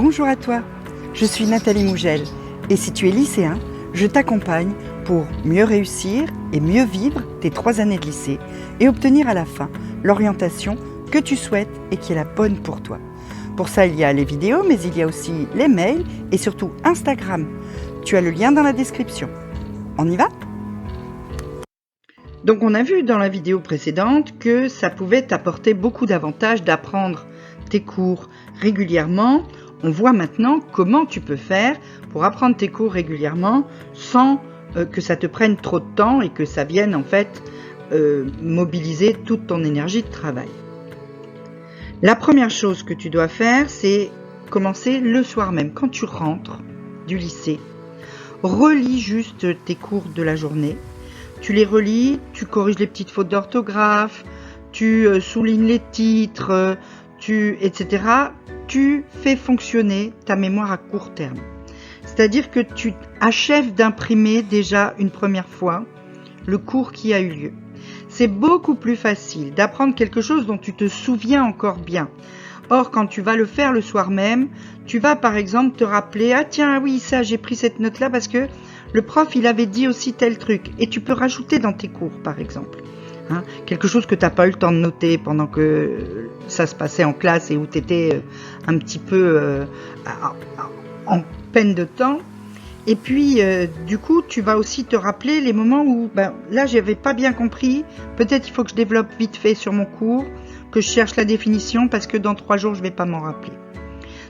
Bonjour à toi, je suis Nathalie Mougel et si tu es lycéen, je t'accompagne pour mieux réussir et mieux vivre tes 3 années de lycée et obtenir à la fin l'orientation que tu souhaites et qui est la bonne pour toi. Pour ça, il y a les vidéos, mais il y a aussi les mails et surtout Instagram. Tu as le lien dans la description. On y va ? Donc on a vu dans la vidéo précédente que ça pouvait t'apporter beaucoup d'avantages d'apprendre tes cours régulièrement. On voit maintenant comment tu peux faire pour apprendre tes cours régulièrement sans que ça te prenne trop de temps et que ça vienne en fait mobiliser toute ton énergie de travail. La première chose que tu dois faire, c'est commencer le soir même. Quand tu rentres du lycée, relis juste tes cours de la journée. Tu les relis, tu corriges les petites fautes d'orthographe, tu soulignes les titres, etc. Tu fais fonctionner ta mémoire à court terme. C'est-à-dire que tu achèves d'imprimer déjà une première fois le cours qui a eu lieu. C'est beaucoup plus facile d'apprendre quelque chose dont tu te souviens encore bien. Or, quand tu vas le faire le soir même, tu vas par exemple te rappeler « Ah tiens, oui, ça, j'ai pris cette note-là parce que le prof, il avait dit aussi tel truc. » Et tu peux rajouter dans tes cours, par exemple. Quelque chose que tu n'as pas eu le temps de noter pendant que ça se passait en classe et où tu étais un petit peu en peine de temps. Et puis, du coup, tu vas aussi te rappeler les moments où, là, j'avais pas bien compris. Peut-être il faut que je développe vite fait sur mon cours, que je cherche la définition parce que dans 3 jours, je vais pas m'en rappeler.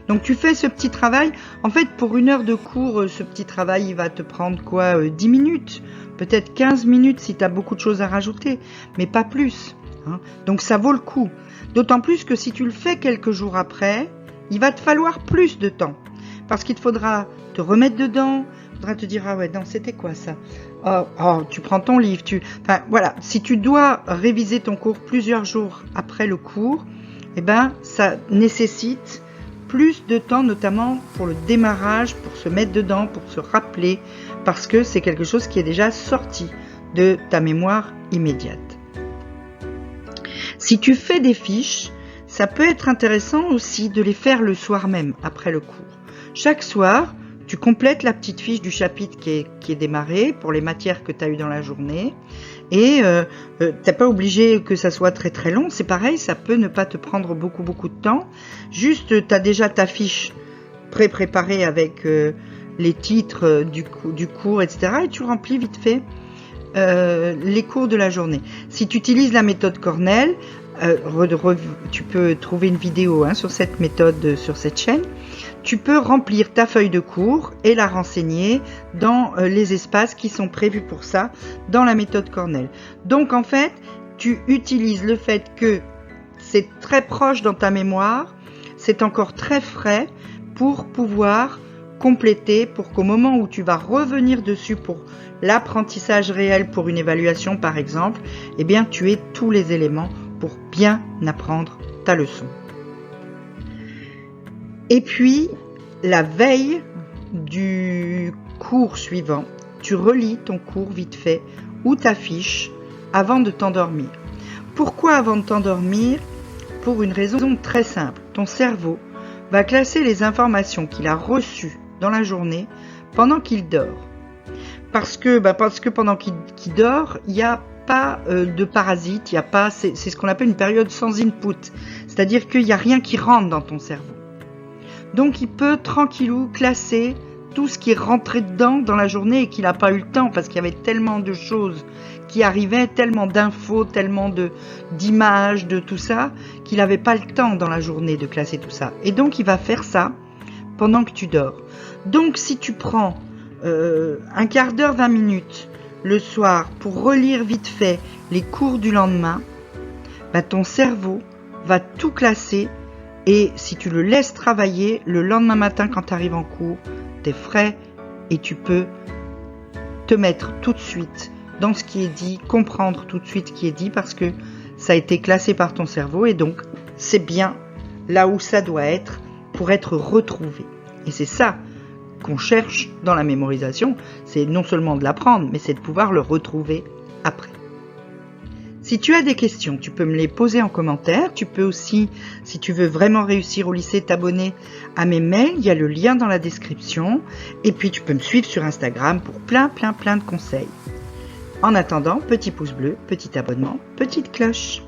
Donc, tu fais ce petit travail. En fait, pour 1 heure de cours, ce petit travail, il va te prendre 10 minutes, peut-être 15 minutes si tu as beaucoup de choses à rajouter, mais pas plus. Donc, ça vaut le coup. D'autant plus que si tu le fais quelques jours après, il va te falloir plus de temps. Parce qu'il te faudra te remettre dedans, il faudra te dire « Ah ouais, non, c'était quoi ça ?» Oh, tu prends ton livre, Enfin, voilà, si tu dois réviser ton cours plusieurs jours après le cours, ça nécessite plus de temps, notamment pour le démarrage, pour se mettre dedans, pour se rappeler, parce que c'est quelque chose qui est déjà sorti de ta mémoire immédiate. Si tu fais des fiches, ça peut être intéressant aussi de les faire le soir même, après le cours. Chaque soir, tu complètes la petite fiche du chapitre qui est démarré pour les matières que tu as eues dans la journée. Et tu n'es pas obligé que ça soit très très long. C'est pareil, ça peut ne pas te prendre beaucoup de temps. Juste, tu as déjà ta fiche préparée avec les titres du cours, etc. Et tu remplis vite fait les cours de la journée. Si tu utilises la méthode Cornell, tu peux trouver une vidéo sur cette méthode sur cette chaîne. Tu peux remplir ta feuille de cours et la renseigner dans les espaces qui sont prévus pour ça dans la méthode Cornell. Donc en fait, tu utilises le fait que c'est très proche dans ta mémoire, c'est encore très frais pour pouvoir compléter, pour qu'au moment où tu vas revenir dessus pour l'apprentissage réel, pour une évaluation par exemple, tu aies tous les éléments pour bien apprendre ta leçon. Et puis, la veille du cours suivant, tu relis ton cours vite fait ou ta fiche avant de t'endormir. Pourquoi avant de t'endormir ? Pour une raison très simple. Ton cerveau va classer les informations qu'il a reçues dans la journée pendant qu'il dort. Parce que pendant qu'il dort, il n'y a pas de parasites, c'est ce qu'on appelle une période sans input. C'est-à-dire qu'il n'y a rien qui rentre dans ton cerveau. Donc, il peut tranquillou classer tout ce qui est rentré dedans dans la journée et qu'il n'a pas eu le temps parce qu'il y avait tellement de choses qui arrivaient, tellement d'infos, tellement d'images, de tout ça, qu'il n'avait pas le temps dans la journée de classer tout ça. Et donc, il va faire ça pendant que tu dors. Donc, si tu prends un quart d'heure, 20 minutes le soir pour relire vite fait les cours du lendemain, ton cerveau va tout classer. Et si tu le laisses travailler, le lendemain matin, quand tu arrives en cours, tu es frais et tu peux te mettre tout de suite dans ce qui est dit, comprendre tout de suite ce qui est dit parce que ça a été classé par ton cerveau et donc c'est bien là où ça doit être pour être retrouvé. Et c'est ça qu'on cherche dans la mémorisation, c'est non seulement de l'apprendre, mais c'est de pouvoir le retrouver après. Si tu as des questions, tu peux me les poser en commentaire. Tu peux aussi, si tu veux vraiment réussir au lycée, t'abonner à mes mails. Il y a le lien dans la description. Et puis tu peux me suivre sur Instagram pour plein de conseils. En attendant, petit pouce bleu, petit abonnement, petite cloche.